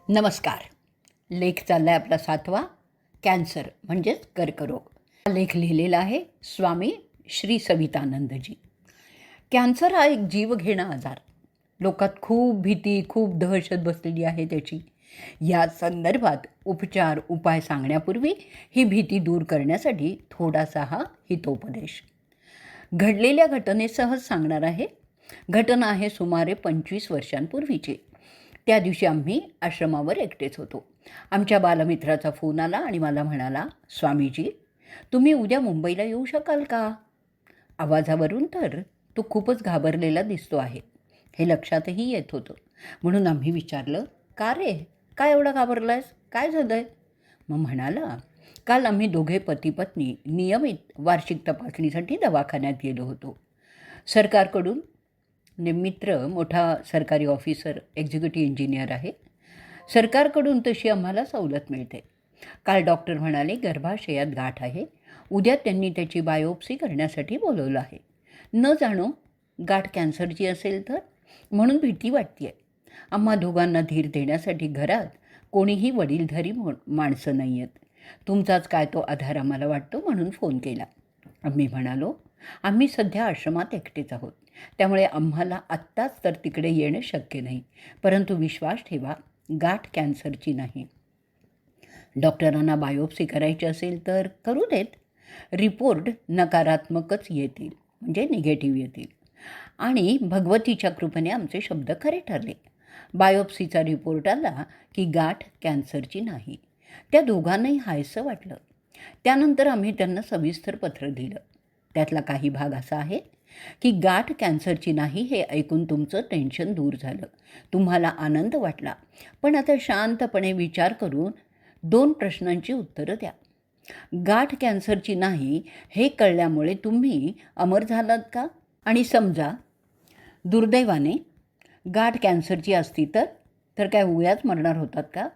नमस्कार. लेख चालला आहे आपला 7वा, कॅन्सर म्हणजेच कर्करोग. हा लेख लिहिलेला आहे स्वामी श्री सवितानंदजी. कॅन्सर हा एक जीवघेणा आजार. लोकात खूप भीती, खूप दहशत बसलेली आहे त्याची. या संदर्भात उपाय सांगण्यापूर्वी ही भीती दूर करण्यासाठी थोडासा हा हितोपदेश. घडलेल्या घटनेसह सांगणार आहे. घटना आहे सुमारे 25 वर्षांपूर्वीची. त्या दिवशी आम्ही आश्रमावर एकटेच होतो. आमच्या बालमित्राचा फोन आला आणि मला म्हणाला, स्वामीजी, तुम्ही उद्या मुंबईला येऊ शकाल का? आवाजावरून तर तो खूपच घाबरलेला दिसतो आहे हे लक्षातही येत होतं. म्हणून आम्ही विचारलं, का रे, काय एवढा घाबरलायस, काय झालंय? मग म्हणाला, काल आम्ही दोघे पती पत्नी नियमित वार्षिक तपासणीसाठी दवाखान्यात गेलो होतो. सरकारकडून मित्र मोठा सरकारी ऑफिसर, एक्झिक्युटिव्ह इंजिनियर आहे. सरकारकडून तशी आम्हाला सवलत मिळते. काल डॉक्टर म्हणाले गर्भाशयात गाठ आहे. उद्या त्यांनी त्याची बायोप्सी करण्यासाठी बोलवलं आहे. न जाणो गाठ कॅन्सरची असेल तर, म्हणून भीती वाटते. आम्हा दोघांना धीर देण्यासाठी घरात कोणीही वडीलधारी माणसं नाही आहेत. तुमचाच काय तो आधार आम्हाला वाटतो म्हणून फोन केला. आम्ही म्हणालो, आम्ही सध्या आश्रमात एकटेच आहोत, त्यामुळे आम्हाला आत्ताच तर तिकडे येणं शक्य नाही. परंतु विश्वास ठेवा, गाठ कॅन्सरची नाही. डॉक्टरांना बायोप्सी करायची असेल तर करू देत. रिपोर्ट नकारात्मकच येतील, म्हणजे निगेटिव्ह येतील. आणि भगवतीच्या कृपेने आमचे शब्द खरे ठरले. बायोप्सीचा रिपोर्ट आला की गाठ कॅन्सरची नाही. त्या दोघांनाही हायसं वाटलं. त्यानंतर आम्ही त्यांना सविस्तर पत्र दिलं. त्यातला काही भाग असा आहे की गाठ कॅन्सरची नाही हे ऐकून तुमचं टेन्शन दूर झालं, तुम्हाला आनंद वाटला. पण आता शांतपणे विचार करून 2 प्रश्नांची उत्तरं द्या. गाठ कॅन्सरची नाही हे कळल्यामुळे तुम्ही अमर झालात का? आणि समजा दुर्दैवाने गाठ कॅन्सरची असती तर काय उयाच मरणार होतात का?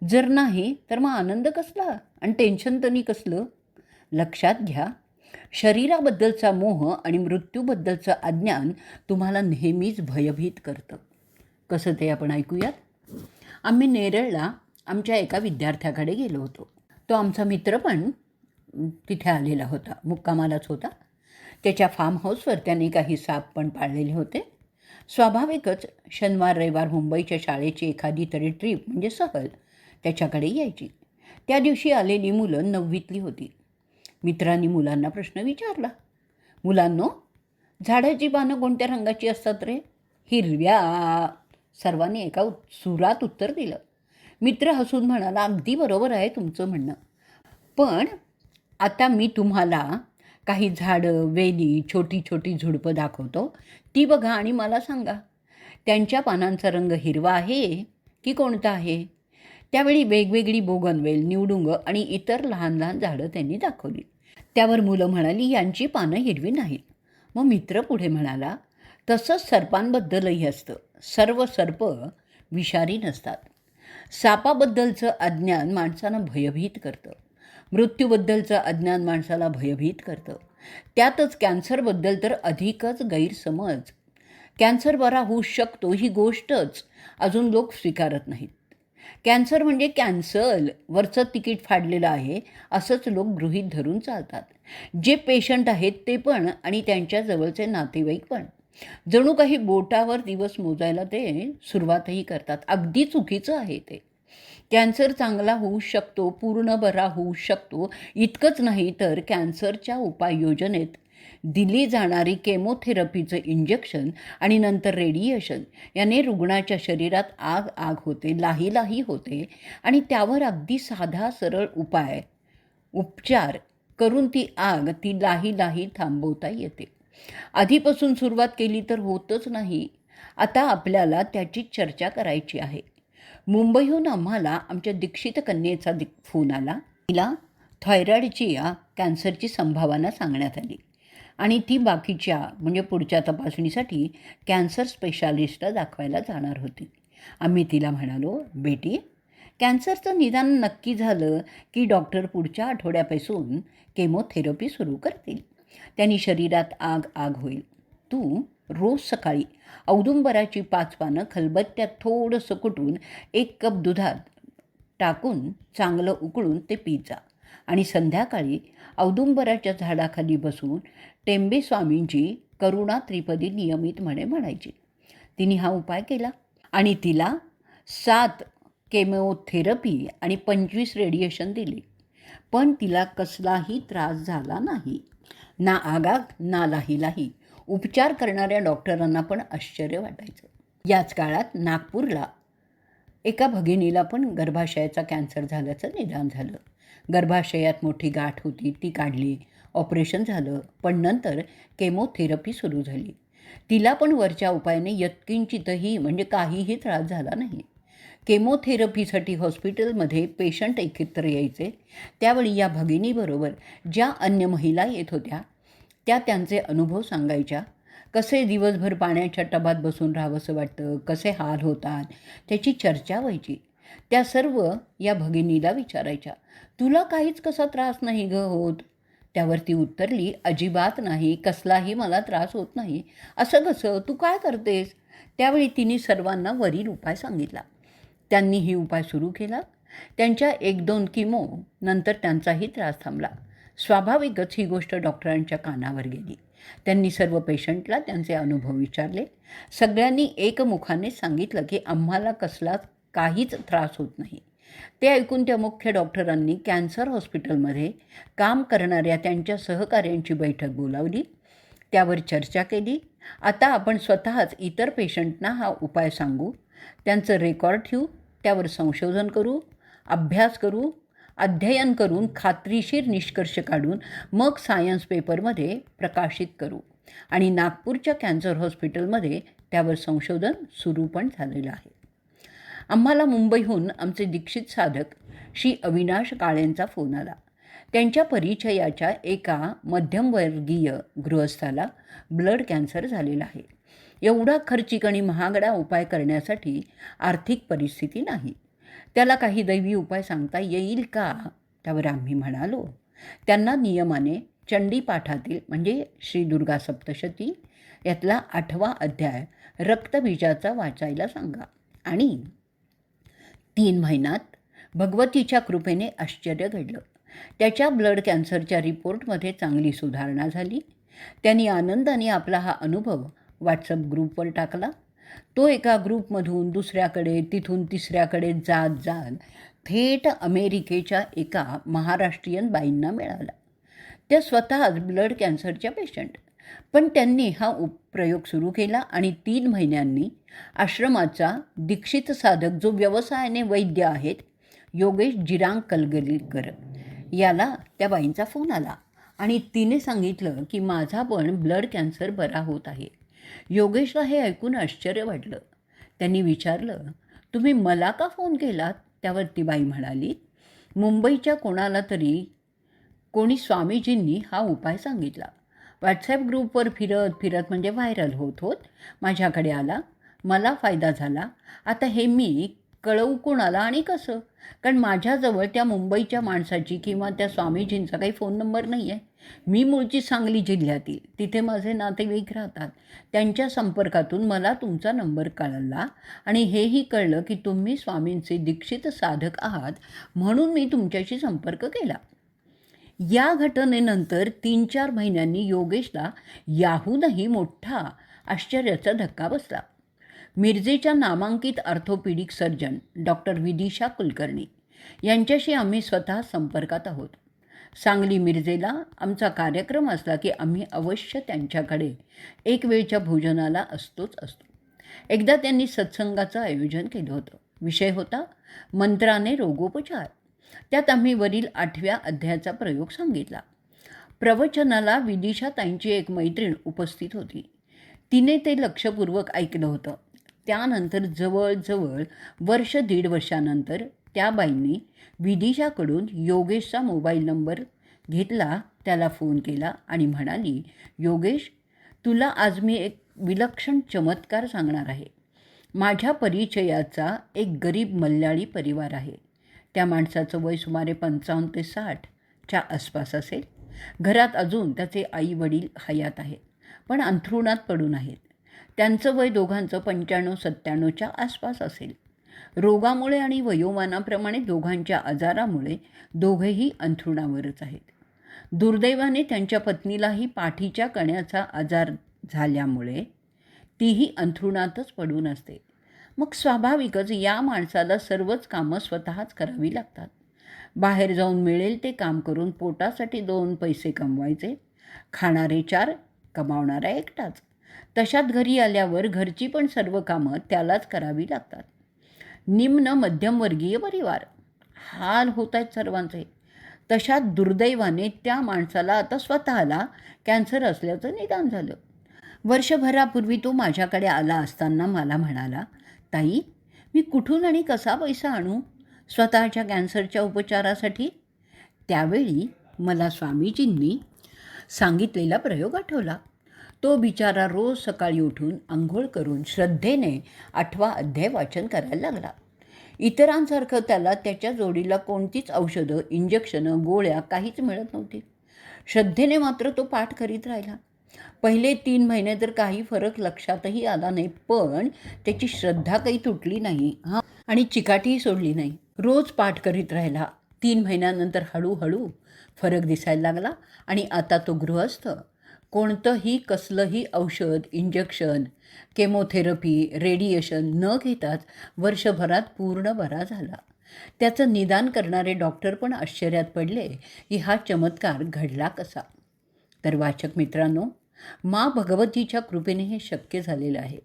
जर नाही तर मग आनंद कसला आणि टेन्शन तरी कसलं? लक्षात घ्या, शरीराबद्दलचा मोह आणि मृत्यूबद्दलचं अज्ञान तुम्हाला नेहमीच भयभीत करतं. कसं ते आपण ऐकूयात. आम्ही नेरळला आमच्या एका विद्यार्थ्याकडे गेलो होतो. तो आमचा मित्र पण तिथे आलेला होता, मुक्कामालाच होता. त्याच्या फार्म हाऊसवर त्याने काही साप पण पाळलेले होते. स्वाभाविकच शनिवार रविवार मुंबईच्या शाळेची एखादी तरी ट्रीप म्हणजे सहल त्याच्याकडे यायची. त्या दिवशी आलेली मुलं 9वीतली होती. मित्रांनी मुलांना प्रश्न विचारला, मुलांनो, झाडाची पानं कोणत्या रंगाची असतात रे? हिरव्या. सर्वांनी एका सुरात उत्तर दिलं. मित्र हसून म्हणाला, अगदी बरोबर आहे तुमचं म्हणणं. पण आता मी तुम्हाला काही झाडं, वेली, छोटी छोटी झुडपं दाखवतो. ती बघा आणि मला सांगा, त्यांच्या पानांचा रंग हिरवा आहे की कोणता आहे? त्यावेळी वेगवेगळी बोगनवेल, निवडुंग आणि इतर लहान लहान झाडं त्यांनी दाखवली. त्यावर मुलं म्हणाली, यांची पानं हिरवी नाहीत. मग मित्र पुढे म्हणाला, तसंच सर्पांबद्दलही असतं. सर्व सर्प विषारी नसतात. सापाबद्दलचं अज्ञान माणसांना भयभीत करतं. मृत्यूबद्दलचं अज्ञान माणसाला भयभीत करतं. त्यातच कॅन्सरबद्दल तर अधिकच गैरसमज. कॅन्सर बरा होऊ शकतो ही गोष्टच अजून लोक स्वीकारत नाहीत. कॅन्सर म्हणजे कॅन्सल, वरचं तिकीट फाडलेलं आहे असंच लोक गृहीत धरून चालतात. जे पेशंट आहेत ते पण आणि त्यांच्या जवळचे नातेवाईक पण जणू काही बोटावर दिवस मोजायला ते सुरुवातही करतात. अगदी चुकीचं आहे ते. कॅन्सर चांगला होऊ शकतो, पूर्ण बरा होऊ शकतो. इतकंच नाही तर कॅन्सरच्या उपाययोजनेत दिली जाणारी केमोथेरपीचं इंजेक्शन आणि नंतर रेडिएशन याने रुग्णाच्या शरीरात आग होते, लाही होते आणि त्यावर अगदी साधा सरळ उपचार करून ती लाही थांबवता येते. आधीपासून सुरुवात केली तर होतच नाही. आता आपल्याला त्याची चर्चा करायची आहे. मुंबईहून आम्हाला आमच्या दीक्षित कन्येचा फोन आला. तिला थायरॉईडची कॅन्सरची संभावना सांगण्यात आली आणि ती बाकीच्या म्हणजे पुढच्या तपासणीसाठी कॅन्सर स्पेशालिस्टला दाखवायला जाणार होती. आम्ही तिला म्हणालो, बेटी, कॅन्सरचं निदान नक्की झालं की डॉक्टर पुढच्या आठवड्यापासून केमोथेरपी सुरू करतील. त्यांनी शरीरात आग होईल. तू रोज सकाळी औदुंबराची 5 पानं खलबत्त्यात थोडंसं कुटून 1 कप दुधात टाकून चांगलं उकळून ते पीत जा. आणि संध्याकाळी औदुंबराच्या झाडाखाली बसून टेंबे स्वामींची करुणा त्रिपदी नियमित म्हणायची. तिने हा उपाय केला आणि तिला 7 केमोथेरपी आणि 25 रेडिएशन दिली. पण तिला कसलाही त्रास झाला नाही, ना आगाग ना लाही. उपचार करणाऱ्या डॉक्टरांना पण आश्चर्य वाटायचं. याच काळात नागपूरला एका भगिनीला पण गर्भाशयाचा कॅन्सर झाल्याचं निदान झालं. गर्भाशयात मोठी गाठ होती, ती काढली, ऑपरेशन झालं, पण नंतर केमोथेरपी सुरू झाली. तिला पण वरच्या उपायाने यत्किंचितही म्हणजे काहीही त्रास झाला नाही. केमोथेरपीसाठी हॉस्पिटलमध्ये पेशंट एकत्र यायचे. त्यावेळी या भगिनीबरोबर ज्या अन्य महिला येत होत्या त्या त्यांचे अनुभव सांगायच्या. कसे दिवसभर पाण्याच्या टबात बसून राहावंसं वाटतं, कसे हाल होतात, त्याची चर्चा व्हायची. त्या सर्व या भगिनीला विचारायच्या, तुला काहीच कसा त्रास नाही ग होत? त्यावर ती उत्तरली, अजिबात नाही, कसलाही मला त्रास होत नाही. असं कसं, तू काय करतेस? त्यावेळी तिने सर्वांना वरील उपाय सांगितला. त्यांनी ही उपाय सुरू केला. त्यांच्या 1-2 किमो नंतर त्यांचाही त्रास थांबला. स्वाभाविकच ही गोष्ट डॉक्टरांच्या कानावर गेली. त्यांनी सर्व पेशंटला त्यांचे अनुभव विचारले. सगळ्यांनी एकमुखाने सांगितलं की आम्हाला कसलाच काहीच त्रास होत नाही. ते ऐकून त्या मुख्य डॉक्टरांनी कॅन्सर हॉस्पिटलमध्ये काम करणाऱ्या त्यांच्या सहकाऱ्यांची बैठक बोलावली. त्यावर चर्चा केली. आता आपण स्वतःच इतर पेशंटना हा उपाय सांगू, त्यांचं रेकॉर्ड ठेवू, त्यावर संशोधन करू, अभ्यास करू, अध्ययन करून खात्रीशीर निष्कर्ष काढून मग सायन्स पेपरमध्ये प्रकाशित करू. आणि नागपूरच्या कॅन्सर हॉस्पिटलमध्ये त्यावर संशोधन सुरू पण झालेलं आहे. आम्हाला मुंबईहून आमचे दीक्षित साधक श्री अविनाश काळेंचा फोन आला. त्यांच्या परिचयाच्या एका मध्यमवर्गीय गृहस्थाला ब्लड कॅन्सर झालेला आहे. एवढा खर्चिक आणि महागडा उपाय करण्यासाठी आर्थिक परिस्थिती नाही. त्याला काही दैवी उपाय सांगता येईल का? त्यावर आम्ही म्हणालो, त्यांना नियमाने चंडीपाठातील म्हणजे श्री दुर्गा सप्तशती यातला 8वा अध्याय रक्तबीजाचा वाचायला सांगा. आणि 3 महिन्यात भगवतीच्या कृपेने आश्चर्य घडलं. त्याच्या ब्लड कॅन्सरच्या रिपोर्टमध्ये चांगली सुधारणा झाली. त्यांनी आनंदाने आपला हा अनुभव व्हॉट्सअप ग्रुपवर टाकला. तो एका ग्रुपमधून दुसऱ्याकडे, तिथून तिसऱ्याकडे जात थेट अमेरिकेच्या एका महाराष्ट्रीयन बाईंना मिळाला. त्या स्वतःच ब्लड कॅन्सरच्या पेशंट. पण त्यांनी हा प्रयोग सुरू केला आणि 3 महिन्यांनी आश्रमाचा दीक्षित साधक जो व्यवसायाने वैद्य आहेत, योगेश जिरांग कलगलीकर, याला त्या बाईंचा फोन आला आणि तिने सांगितलं की माझा पण ब्लड कॅन्सर बरा होत आहे. योगेशला हे ऐकून आश्चर्य वाटलं. त्यांनी विचारलं, तुम्ही मला का फोन केलात? त्यावर ती बाई म्हणाली, मुंबईच्या कोणी स्वामीजींनी हा उपाय सांगितला. व्हॉट्सॲप ग्रुपवर फिरत म्हणजे व्हायरल होत माझ्याकडे आला. मला फायदा झाला. आता हे मी कळवू कोणाला आणि कसं? कारण माझ्याजवळ त्या मुंबईच्या माणसाची किंवा त्या स्वामीजींचा काही फोन नंबर नाही आहे. मी मूळची सांगली जिल्ह्यातील, तिथे माझे नातेवाईक राहतात. त्यांच्या संपर्कातून मला तुमचा नंबर कळला आणि हेही कळलं की तुम्ही स्वामींचे दीक्षित साधक आहात, म्हणून मी तुमच्याशी संपर्क केला. या घटनेनंतर 3-4 महिन्यांनी योगेशला याहूनही मोठा आश्चर्याचा धक्का बसला. मिरजेच्या नामांकित orthopaedic surgeon doctor Vidisha Kulkarni यांच्याशी आम्ही स्वतः संपर्कात आहोत. सांगली मिरजेला आमचा कार्यक्रम असला की आम्ही अवश्य त्यांच्याकडे एक वेळच्या भोजनाला असतो. एकदा त्यांनी सत्संगाचं आयोजन केलं होतं. विषय होता मंत्राने रोगोपचार. त्यात आम्ही वरील 8व्या अध्यायाचा प्रयोग सांगितला. प्रवचनाला विदिशा ताईंची एक मैत्रीण उपस्थित होती. तिने ते लक्षपूर्वक ऐकलं होतं. त्यानंतर जवळजवळ 1-1.5 वर्षानंतर त्या बाईंनी विदिशाकडून योगेशचा मोबाईल नंबर घेतला, त्याला फोन केला आणि म्हणाली, योगेश, तुला आज मी एक विलक्षण चमत्कार सांगणार आहे. माझ्या परिचयाचा एक गरीब मल्याळी परिवार आहे. त्या माणसाचं वय सुमारे 55 ते 60च्या आसपास असेल. घरात अजून त्याचे आई वडील हयात आहेत, पण अंथरुणात पडून आहेत. त्यांचं वय दोघांचं 95-97च्या आसपास असेल. रोगामुळे आणि वयोमानाप्रमाणे दोघांच्या आजारामुळे दोघेही अंथरुणावरच आहेत. दुर्दैवाने त्यांच्या पत्नीलाही पाठीच्या कण्याचा आजार झाल्यामुळे तीही अंथरुणातच पडून असते. मग स्वाभाविकच या माणसाला सर्वच कामं स्वतःच करावी लागतात. बाहेर जाऊन मिळेल ते काम करून पोटासाठी 2 पैसे कमवायचे. खाणारे 4, कमावणारा एकटाच. तशात घरी आल्यावर घरची पण सर्व कामं त्यालाच करावी लागतात. निम्न मध्यमवर्गीय परिवार, हाल होत आहेत सर्वांचे. तशात दुर्दैवाने त्या माणसाला आता स्वतःला कॅन्सर असल्याचं निदान झालं. वर्षभरापूर्वी तो माझ्याकडे आला असताना मला म्हणाला, ताई, मी कुठून आणि कसा पैसा आणू स्वतःच्या कॅन्सरच्या उपचारासाठी? त्यावेळी मला स्वामीजींनी सांगितलेला प्रयोग आठवला. तो बिचारा रोज सकाळी उठून आंघोळ करून श्रद्धेने 8वा अध्याय वाचन करायला लागला. इतरांसारखं त्याला त्याच्या जोडीला कोणतीच औषधं, इंजेक्शनं, गोळ्या काहीच मिळत नव्हती. श्रद्धेने मात्र तो पाठ करीत राहिला. पहिले 3 महिने तर काही फरक लक्षातही आला नाही, पण त्याची श्रद्धा काही तुटली नाही आणि चिकाटीही सोडली नाही. रोज पाठ करीत राहिला. 3 महिन्यानंतर हळूहळू फरक दिसायला लागला आणि आता तो गृहस्थ. कोणतंही कसलंही औषध, इंजेक्शन, केमोथेरपी, रेडिएशन न घेताच वर्षभरात पूर्ण बरा झाला. त्याचं निदान करणारे डॉक्टर पण आश्चर्यात पडले की हा चमत्कार घडला कसा. तर वाचक मित्रांनो, माँ भगवतीच्या कृपेने हे शक्य झालेलं आहे.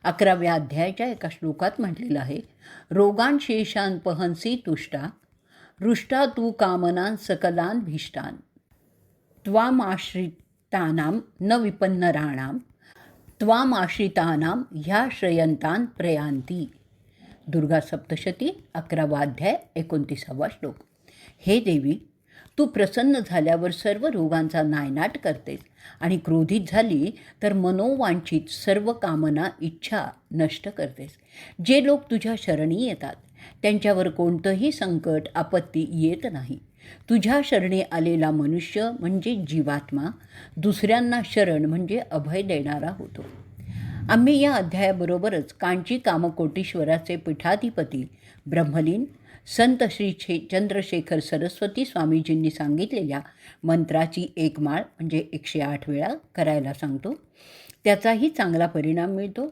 11व्या अध्यायाच्या एका श्लोकात म्हटलेलं आहे, रोगान शेषान पहंसी तुष्टा, रुष्टा तू कामनान सकलान भीष्टान, त्वामाश्रितानां न विपन्नराणां, त्वामाश्रितानां ह्या श्रयंतान प्रयांती. दुर्गा सप्तशती 11वा अध्याय 29वा श्लोक. हे देवी, तू प्रसन्न झाल्यावर सर्व रोगांचा नायनाट करतेस आणि क्रोधित झाली तर मनोवांछित सर्व कामना, इच्छा नष्ट करतेस. जे लोक तुझ्या शरणी येतात त्यांच्यावर कोणतंही संकट, आपत्ती येत नाही. तुझ्या शरणी आलेला मनुष्य म्हणजे जीवात्मा दुसऱ्यांना शरण म्हणजे अभय देणारा होतो. आम्ही या अध्यायाबरोबरच कांची कामकोटीश्वराचे पीठाधिपती ब्रह्मलीन संत श्री चंद्रशेखर सरस्वती स्वामीजींनी सांगितलेल्या मंत्राची 1 माळ म्हणजे 108 वेळा करायला सांगतो. त्याचाही चांगला परिणाम मिळतो.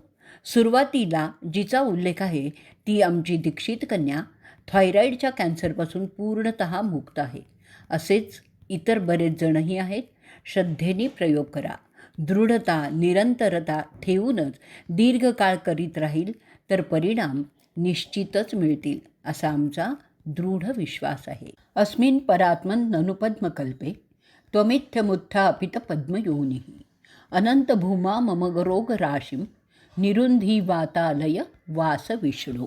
सुरुवातीला जिचा उल्लेख आहे ती आमची दीक्षित कन्या थायरॉईडच्या कॅन्सरपासून पूर्णतः मुक्त आहे. असेच इतर बरेच जणही आहेत. श्रद्धेने प्रयोग करा. दृढता, निरंतरता ठेवूनच दीर्घकाळ करीत राहील तर परिणाम निश्चितच मिळतील असा आमचा दृढ विश्वास आहे. अस्मिन् परात्मन ननुपद्मकल्पे त्वमिथ्यमुत्था अपित पद्मयोनिः अनंत भूमा मम रोगराशिं निरुन्धी वातालय वास विष्णु.